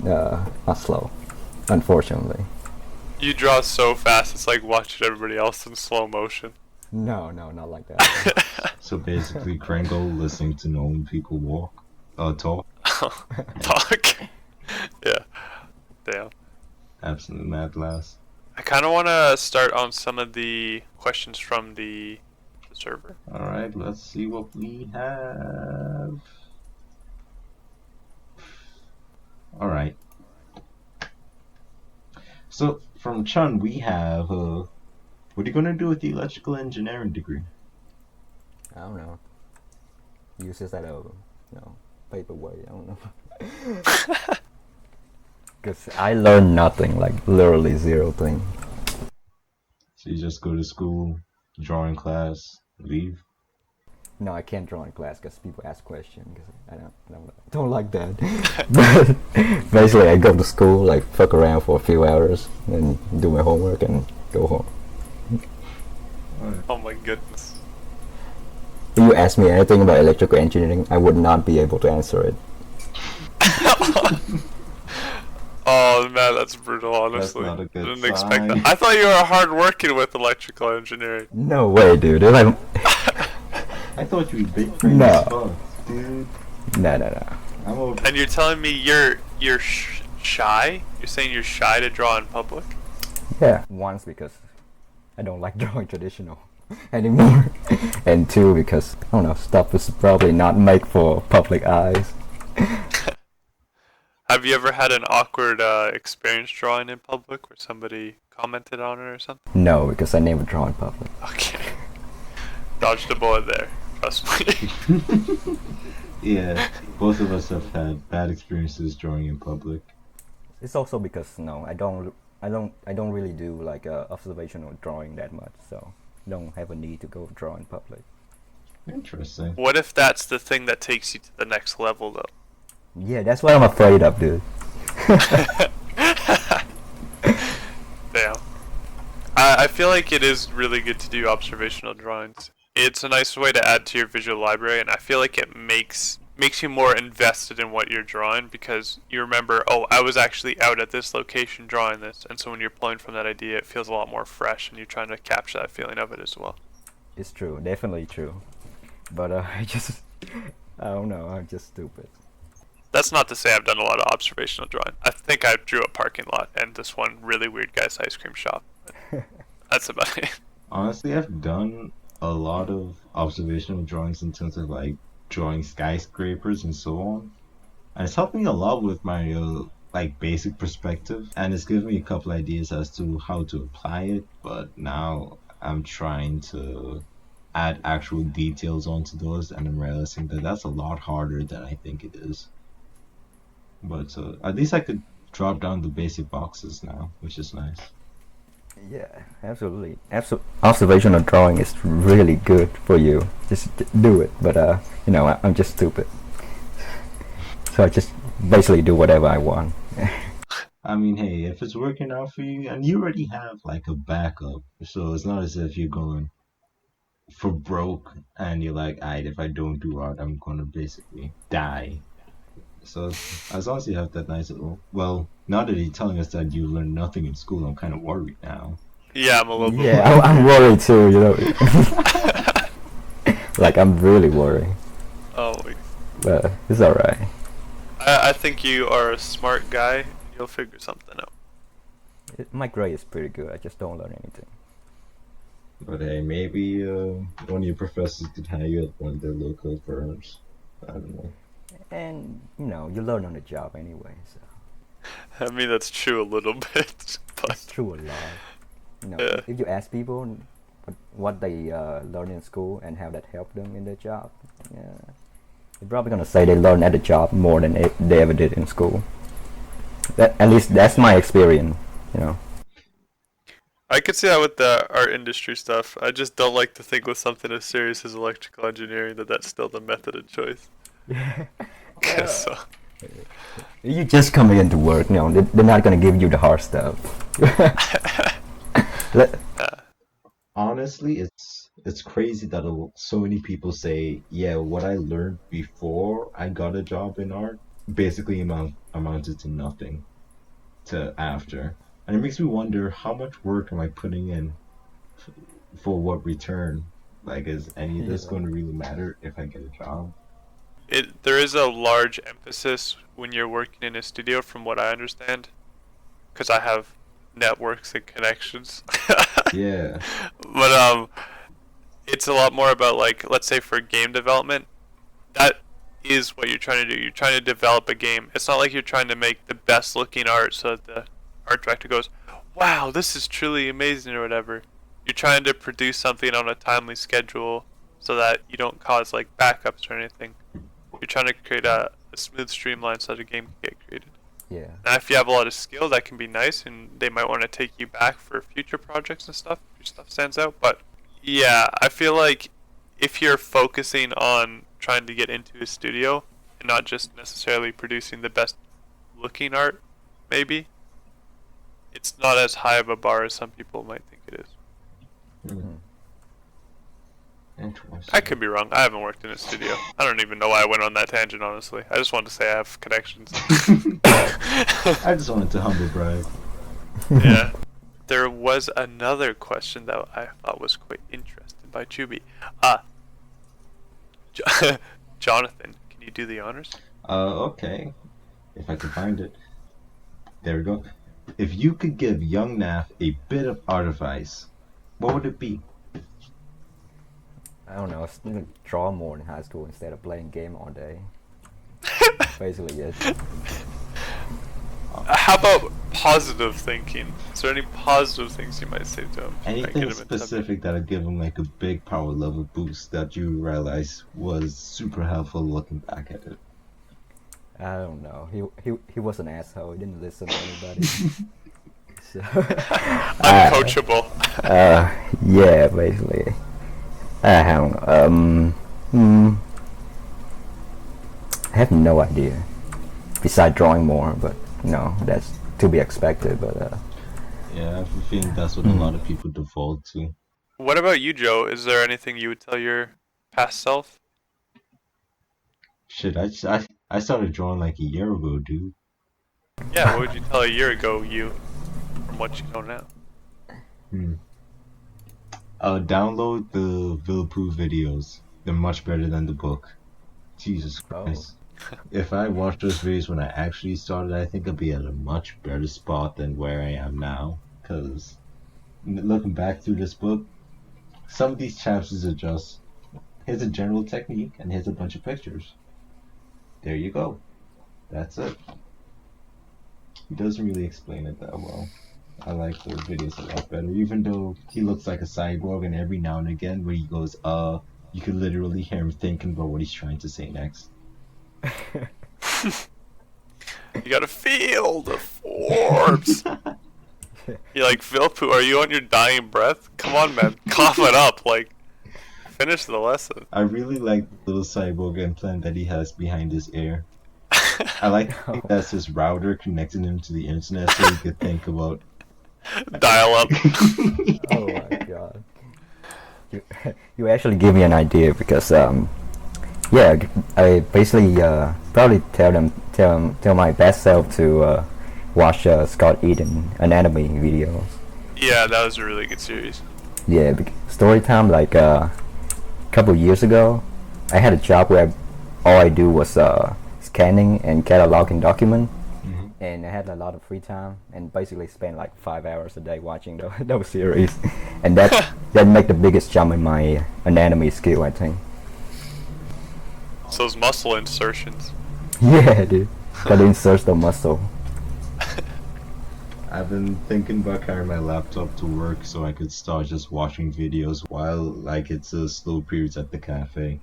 are slow, unfortunately. You draw so fast, it's like watching everybody else in slow motion. No, not like that. So basically, Kringle listening to normal people talk. Talk. Yeah. Damn. Absolute mad glass. I kind of want to start on some of the questions from the server. Alright, let's see what we have. Alright. So, from Chun, we have, what are you gonna do with the electrical engineering degree? I don't know. Use this as a paperweight. I don't know. Because I learned nothing, like literally zero thing. So you just go to school, drawing class, leave? No, I can't draw in class because people ask questions. Cause I don't like that. But basically, I go to school, like fuck around for a few hours, and do my homework and go home. Oh my goodness. If you ask me anything about electrical engineering, I would not be able to answer it. Oh man, that's brutal, honestly. That's not a good Didn't expect sign. that. I thought you were hard working with electrical engineering. No way, dude. If I'm I thought you were big brain No. as fuck, dude. No. I'm over. And you're telling me you're shy? You're saying you're shy to draw in public? Yeah. Once because I don't like drawing traditional anymore, and two because I don't know, stuff is probably not made for public eyes. Have you ever had an awkward experience drawing in public where somebody commented on it or something? No, because I never draw in public. Okay. Dodged a bullet there. Trust me. Yeah, both of us have had bad experiences drawing in public. It's also because I don't really do like observational drawing that much, so don't have a need to go draw in public. Interesting. What if that's the thing that takes you to the next level, though? Yeah, that's what I'm afraid of, dude. Damn. I feel like it is really good to do observational drawings. It's a nice way to add to your visual library, and I feel like it makes you more invested in what you're drawing because you remember, oh, I was actually out at this location drawing this, and so when you're pulling from that idea, it feels a lot more fresh, and you're trying to capture that feeling of it as well. It's true, definitely true. But I just, I don't know, I'm just stupid. That's not to say I've done a lot of observational drawing. I think I drew a parking lot and this one really weird guy's ice cream shop. That's about it. Honestly, I've done a lot of observational drawings in terms of like drawing skyscrapers and so on. And it's helped me a lot with my like basic perspective, and it's given me a couple ideas as to how to apply it. But now I'm trying to add actual details onto those, and I'm realizing that that's a lot harder than I think it is. But at least I could drop down the basic boxes now, which is nice. Yeah, absolutely. Observational drawing is really good for you. Just do it. But I'm just stupid. So I just basically do whatever I want. I mean, hey, if it's working out for you, and you already have like a backup, so it's not as if you're going for broke and you're like, alright, if I don't do art, I'm gonna basically die. So as long as you have that nice little, well, now that you're telling us that you learned nothing in school, I'm kind of worried now. Yeah, I'm a little bit Yeah, worried. I'm worried too. Like I'm really worried. Oh, But it's alright. I think you are a smart guy and you'll figure something out. My grade is pretty good. I just don't learn anything. But hey, maybe one of your professors could hire you at one of their local firms. I don't know. And you learn on the job anyway. So I mean, that's true a little bit, but it's true a lot. Yeah. If you ask people what they learn in school and how that helped them in their job, yeah, they're probably gonna say they learn at the job more than they ever did in school. At least that's my experience. I could see that with the art industry stuff. I just don't like to think with something as serious as electrical engineering that that's still the method of choice. So, You just come in to work. They're not gonna give you the hard stuff. Honestly, it's crazy that so many people say, yeah, what I learned before I got a job in art basically amounted to nothing to after. And it makes me wonder how much work am I putting in for what return? Like, is any of this Yeah. going to really matter if I get a job? there is a large emphasis when you're working in a studio, from what I understand, because I have networks and connections. Yeah. But it's a lot more about, like, let's say for game development, that is what you're trying to do. You're trying to develop a game. It's not like you're trying to make the best looking art so that the art director goes, wow, this is truly amazing or whatever. You're trying to produce something on a timely schedule so that you don't cause like backups or anything. You're trying to create a smooth streamline so that a game can get created. Yeah. Now, if you have a lot of skill, that can be nice, and they might want to take you back for future projects and stuff if your stuff stands out. But yeah, I feel like if you're focusing on trying to get into a studio and not just necessarily producing the best looking art, maybe it's not as high of a bar as some people might think it is. Hmm. Interesting. I could be wrong. I haven't worked in a studio. I don't even know why I went on that tangent, honestly. I just wanted to say I have connections. I just wanted to humble brag. Yeah. There was another question that I thought was quite interesting by Chubi. Jonathan, can you do the honors? Okay. If I can find it. There we go. If you could give young Naf a bit of art advice, what would it be? I don't know. Draw more in high school instead of playing game all day. Basically, yes. How about positive thinking? Is there any positive things you might say to him? Anything specific that'll give him like a big power level boost that you realize was super helpful looking back at it? I don't know. He was an asshole. He didn't listen to anybody. So, Uncoachable. yeah, basically. I don't know. I have no idea. Besides drawing more, but that's to be expected. But Yeah, I have a feeling that's what a lot of people default to. What about you, Joe? Is there anything you would tell your past self? Shit, I started drawing like a year ago, dude. Yeah, what would you tell a year ago you from what you know now? Hmm. Download the Villepoo videos. They're much better than the book. Jesus Oh. Christ. If I watched those videos when I actually started, I think I'd be at a much better spot than where I am now. Because looking back through this book, some of these chapters are just here's a general technique and here's a bunch of pictures. There you go. That's it. He doesn't really explain it that well. I like those videos a lot better, even though he looks like a cyborg, and every now and again where he goes, you could literally hear him thinking about what he's trying to say next. You gotta feel the force. You're like, Vilpu, are you on your dying breath? Come on, man. Cough it up. Like, finish the lesson. I really like the little cyborg implant that he has behind his ear. I like to think that's his router connecting him to the internet so he could think about. Dial up. Oh my god. You, you actually give me an idea because yeah, I basically probably tell my best self to watch Scott Eden anatomy videos. Yeah, that was a really good series. Yeah, story time like a couple years ago, I had a job where all I do was scanning and cataloging document, and I had a lot of free time and basically spent like 5 hours a day watching those series, and that made the biggest jump in my anatomy skill, I think. It's those muscle insertions. Yeah, dude, gotta insert the muscle. I've been thinking about carrying my laptop to work so I could start just watching videos while like it's slow periods at the cafe.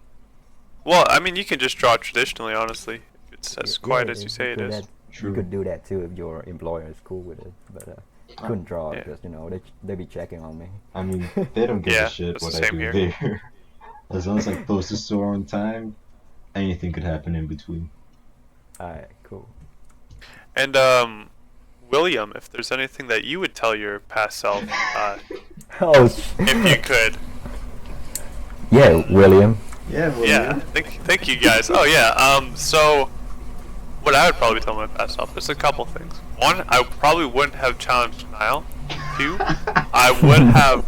Well, I mean, you can just draw traditionally, honestly. If it's as quiet as you you say it could is. You could do that too if your employer is cool with it, but couldn't draw Yeah. because they be checking on me. I mean, they don't give Yeah, a shit that's what the I same do here. there. As long as I close the store on time, anything could happen in between. Alright, cool. And, William, if there's anything that you would tell your past self, Oh, if you could. yeah, William. Yeah, well, Yeah, thank you guys. Oh yeah, so what I would probably tell my past self is a couple things. One, I probably wouldn't have challenged Niall. Two, I would have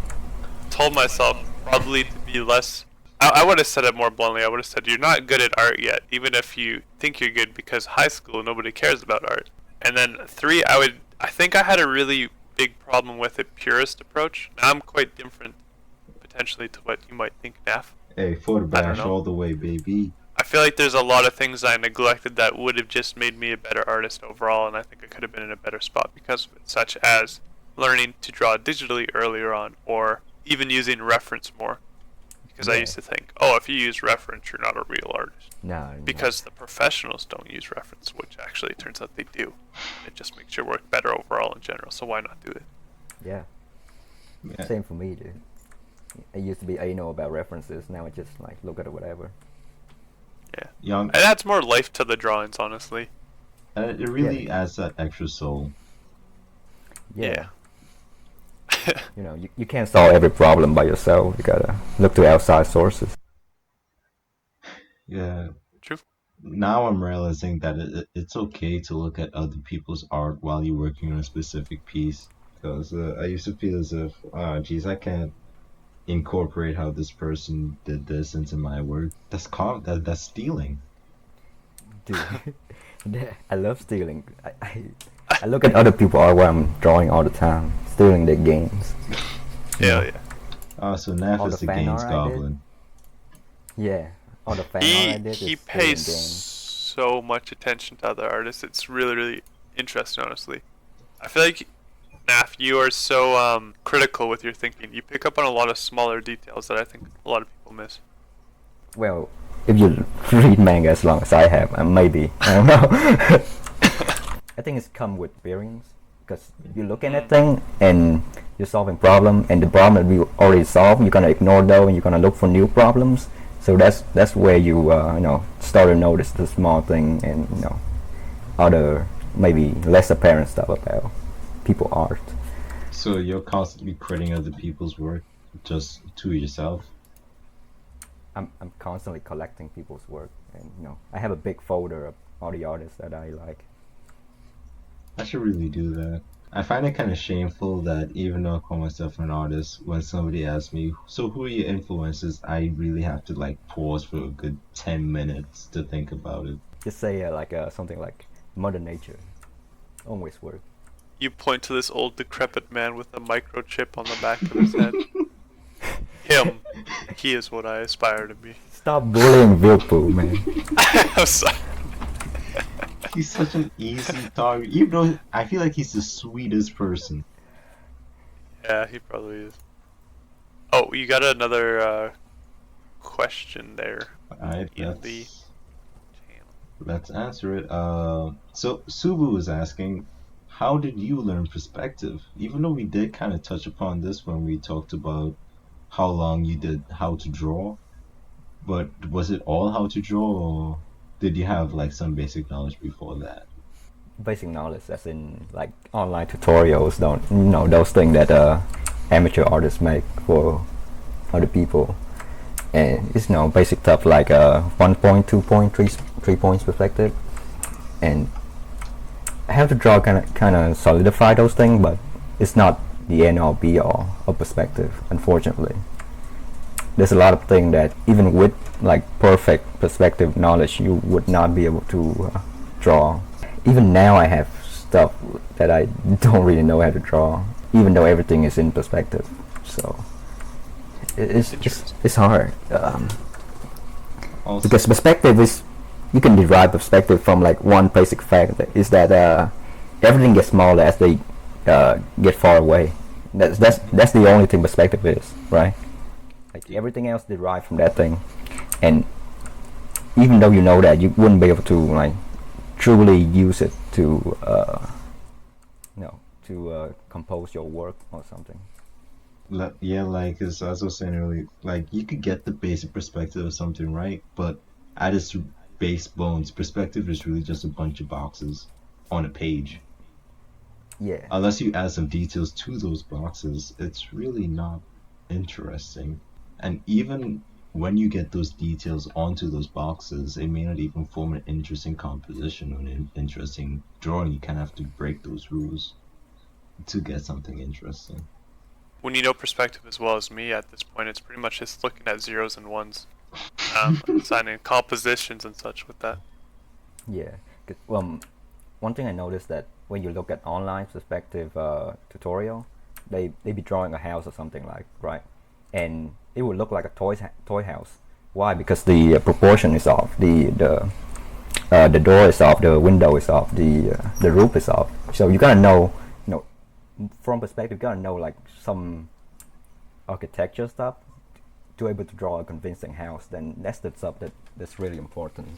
told myself probably to be less. I would have said it more bluntly. I would have said you're not good at art yet, even if you think you're good, because high school nobody cares about art. And then three, I think I had a really big problem with a purist approach. Now I'm quite different potentially to what you might think, Naf. Hey, photo I don't bash know. all the way, baby. I feel like there's a lot of things I neglected that would have just made me a better artist overall, and I think I could have been in a better spot because of it, such as learning to draw digitally earlier on, or even using reference more. Because I Yeah. used to think, oh, if you use reference, you're not a real artist. No. Because the professionals don't use reference, which actually it turns out they do. It just makes your work better overall in general, so why not do it? Yeah. Yeah. Same for me, dude. I used to be anal about references. Now I just like look at it, whatever. Yeah. Young, It adds more life to the drawings, honestly. it really adds that extra soul. Yeah. You know, you can't solve every problem by yourself. You gotta look to outside sources. Yeah. True. Now I'm realizing that it's okay to look at other people's art while you're working on a specific piece. Because I used to feel as if, geez, I can't incorporate how this person did this into my work. That's stealing. Dude, I love stealing. I look at other people's art while I'm drawing all the time, stealing their games. Yeah. Oh, so Naf All is the the fan games art I did? goblin. Yeah, all the fan art I He did is stealing pays games. so much attention to other artists. It's really, really interesting, honestly. I feel like, Naf, you are so critical with your thinking. You pick up on a lot of smaller details that I think a lot of people miss. Well, if you read manga as long as I have, maybe, I don't know. I think it's come with experience, because you're looking at thing and you're solving problem, and the problem that we already solved, you're gonna ignore those and you're gonna look for new problems. So that's where you start to notice the small thing and other maybe less apparent stuff about people art. So you're constantly crediting other people's work just to yourself. I'm constantly collecting people's work, and I have a big folder of all the artists that I like. I should really do that. I find it kind of shameful that even though I call myself an artist, when somebody asks me, "So who are your influences?" I really have to like pause for a good 10 minutes to think about it. Just say like something like Mother Nature always work. You point to this old decrepit man with a microchip on the back of his head. Him. He is what I aspire to be. Stop bullying Whirlpool, man. I'm sorry. He's such an easy target, even though I feel like he's the sweetest person. Yeah, he probably is. Oh, you got another question there Alright, in the let's answer it. So Subu was asking, how did you learn perspective? Even though we did kind of touch upon this when we talked about how long you did how to draw, but was it all how to draw, or did you have like some basic knowledge before that? Basic knowledge, as in like online tutorials, don't those things that amateur artists make for other people, and it's basic stuff like 1 point, 2 point, 3 points perspective, and I have to draw kind of solidify those things, but it's not the end all be all of perspective, unfortunately. There's a lot of things that even with like perfect perspective knowledge you would not be able to draw. Even now I have stuff that I don't really know how to draw, even though everything is in perspective. So it's hard, Also, because perspective is, you can derive perspective from like one basic fact, that is that everything gets smaller as they get far away. That's the only thing perspective is, right? Like everything else derived from that thing, and even though you know that, you wouldn't be able to like truly use it to compose your work or something. yeah, like as I was saying earlier, like you could get the basic perspective of something, right? But at its base bones, perspective is really just a bunch of boxes on a page. Yeah, Unless you add some details to those boxes, it's really not interesting. And even when you get those details onto those boxes, it may not even form an interesting composition or an interesting drawing. You kind of have to break those rules to get something interesting. when you know perspective as well as me at this point, it's pretty much just looking at zeros and ones, assigning compositions and such with that. yeah. One thing I noticed, that when you look at online perspective tutorial, they be drawing a house or something, like, right, and it would look like a toy house. Why? Because the proportion is off, the door is off, the window is off, the roof is off. So you gotta know, from perspective, you gotta know like some architecture stuff to able to draw a convincing house. Then that's the stuff that's really important.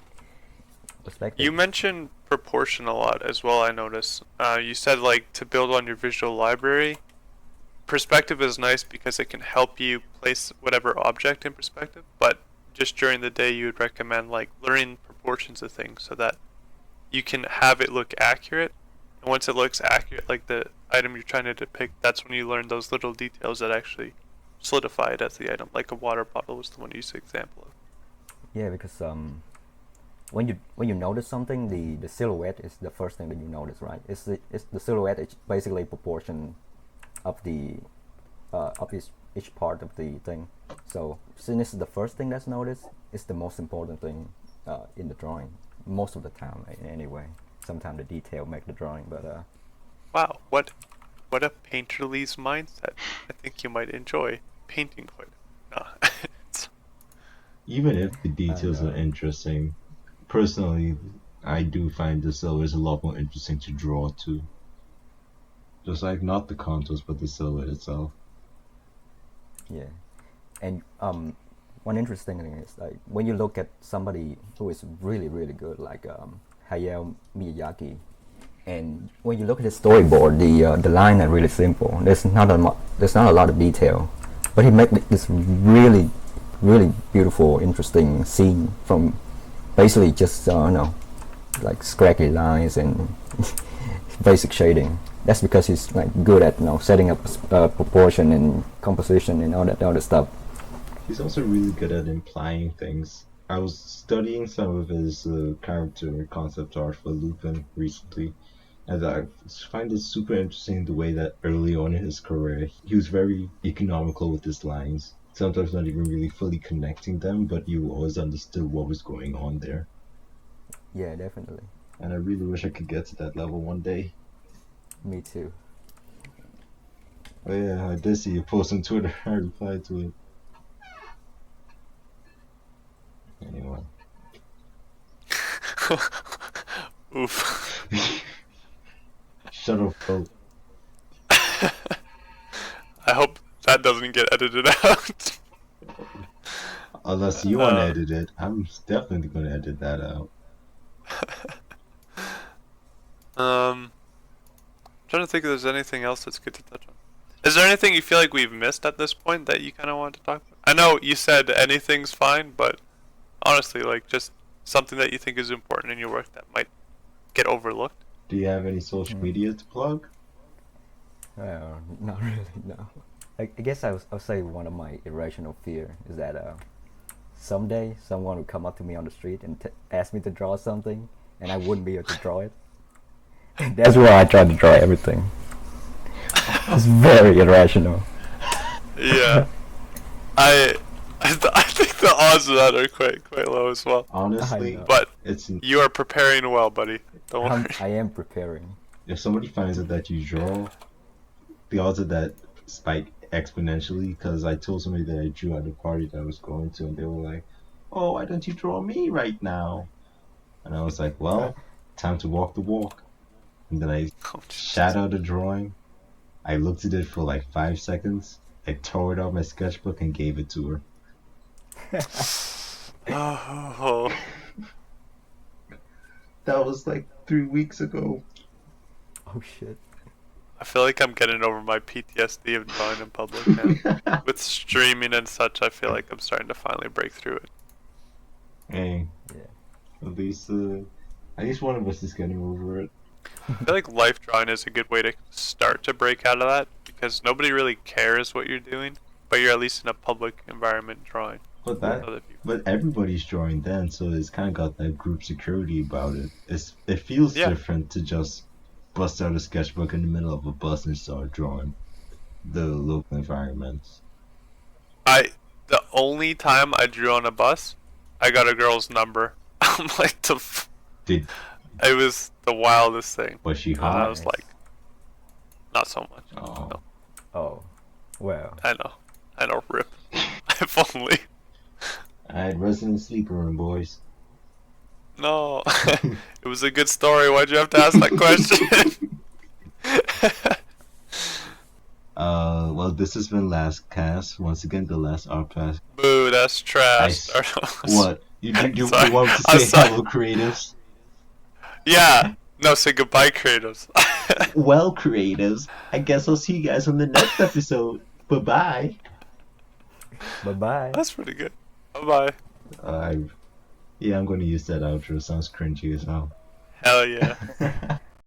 Perspective. You mentioned proportion a lot as well, I noticed. You said like to build on your visual library. Perspective is nice because it can help you place whatever object in perspective, but just during the day you would recommend like learning proportions of things so that you can have it look accurate. And once it looks accurate, like the item you're trying to depict, that's when you learn those little details that actually solidify it as the item. Like a water bottle was the one you used example of. Yeah, because when you notice something, the silhouette is the first thing that you notice, right? It's the silhouette is basically proportion of the of each part of the thing. So since this is the first thing that's noticed, it's the most important thing in the drawing most of the time, anyway. Sometimes the detail make the drawing, but Wow, what a painterly's mindset. I think you might enjoy painting quite. No. Even if the details are interesting, personally, I do find the silhouette a lot more interesting to draw too. Just like not the contours, but the silhouette itself. yeah. And one interesting thing is, like, when you look at somebody who is really really good, like Hayao Miyazaki, and when you look at his storyboard, the line are really simple. There's not a lot of detail, but he made this really really beautiful, interesting scene from basically just like scraggly lines and basic shading. that's because he's like good at setting up proportion and composition and all that other stuff. He's also really good at implying things. I was studying some of his character concept art for Lupin recently, and I find it super interesting the way that early on in his career he was very economical with his lines. Sometimes not even really fully connecting them, but you always understood what was going on there. Yeah, definitely. And I really wish I could get to that level one day. Me too. Oh yeah, I did see a post on Twitter. I replied to it. Anyway. Oof. Shut up, bro. I hope that doesn't get edited out. Unless you want to edit it, I'm definitely going to edit that out. Trying to think if there's anything else that's good to touch on. Is there anything you feel like we've missed at this point that you kind of want to talk about? I know you said anything's fine, but honestly, like just something that you think is important in your work that might get overlooked. Do you have any social media to plug? Not really, no. I guess I'll say one of my irrational fear is that someday someone would come up to me on the street and ask me to draw something, and I wouldn't be able to draw it. That's why I try to draw everything. It's very irrational. Yeah, I think the odds of that are quite low as well. Honestly, But it's you are preparing well, buddy. Don't worry. I am preparing. if somebody finds out that you draw, the odds of that spike exponentially. Because I told somebody that I drew at the party that I was going to, and they were like, "Oh, why don't you draw me right now?" And I was like, "Well, time to walk the walk." And then I shot out a drawing. I looked at it for like 5 seconds. I tore it out my sketchbook and gave it to her. Oh. That was like 3 weeks ago. Oh shit. I feel like I'm getting over my PTSD of drawing in public now. With streaming and such, I feel like I'm starting to finally break through it. Hey, Yeah. at least one of us is getting over it. I feel like life drawing is a good way to start to break out of that because nobody really cares what you're doing, but you're at least in a public environment drawing But with other people. but everybody's drawing then, so it's kind of got that group security about it. It feels different to just bust out a sketchbook in the middle of a bus and start drawing the local environments. The only time I drew on a bus, I got a girl's number. I'm like it was the wildest thing. Was she And hot? I was like, not so much. Oh. No. Oh. Well. I know, rip. If only. Alright, resident sleeper room, boys. No. It was a good story. Why'd you have to ask that question? Well, this has been LAScast. Once again, the last podcast. Boo, that's trash. What? You Sorry. want to I'm say sorry. hello, creatives? Yeah. No, say goodbye, creatives. Well, creatives, I guess I'll see you guys on the next episode. Bye-bye. Bye-bye. That's pretty good. Bye-bye. Yeah, I'm going to use that outro. Sounds cringy as hell. Hell yeah.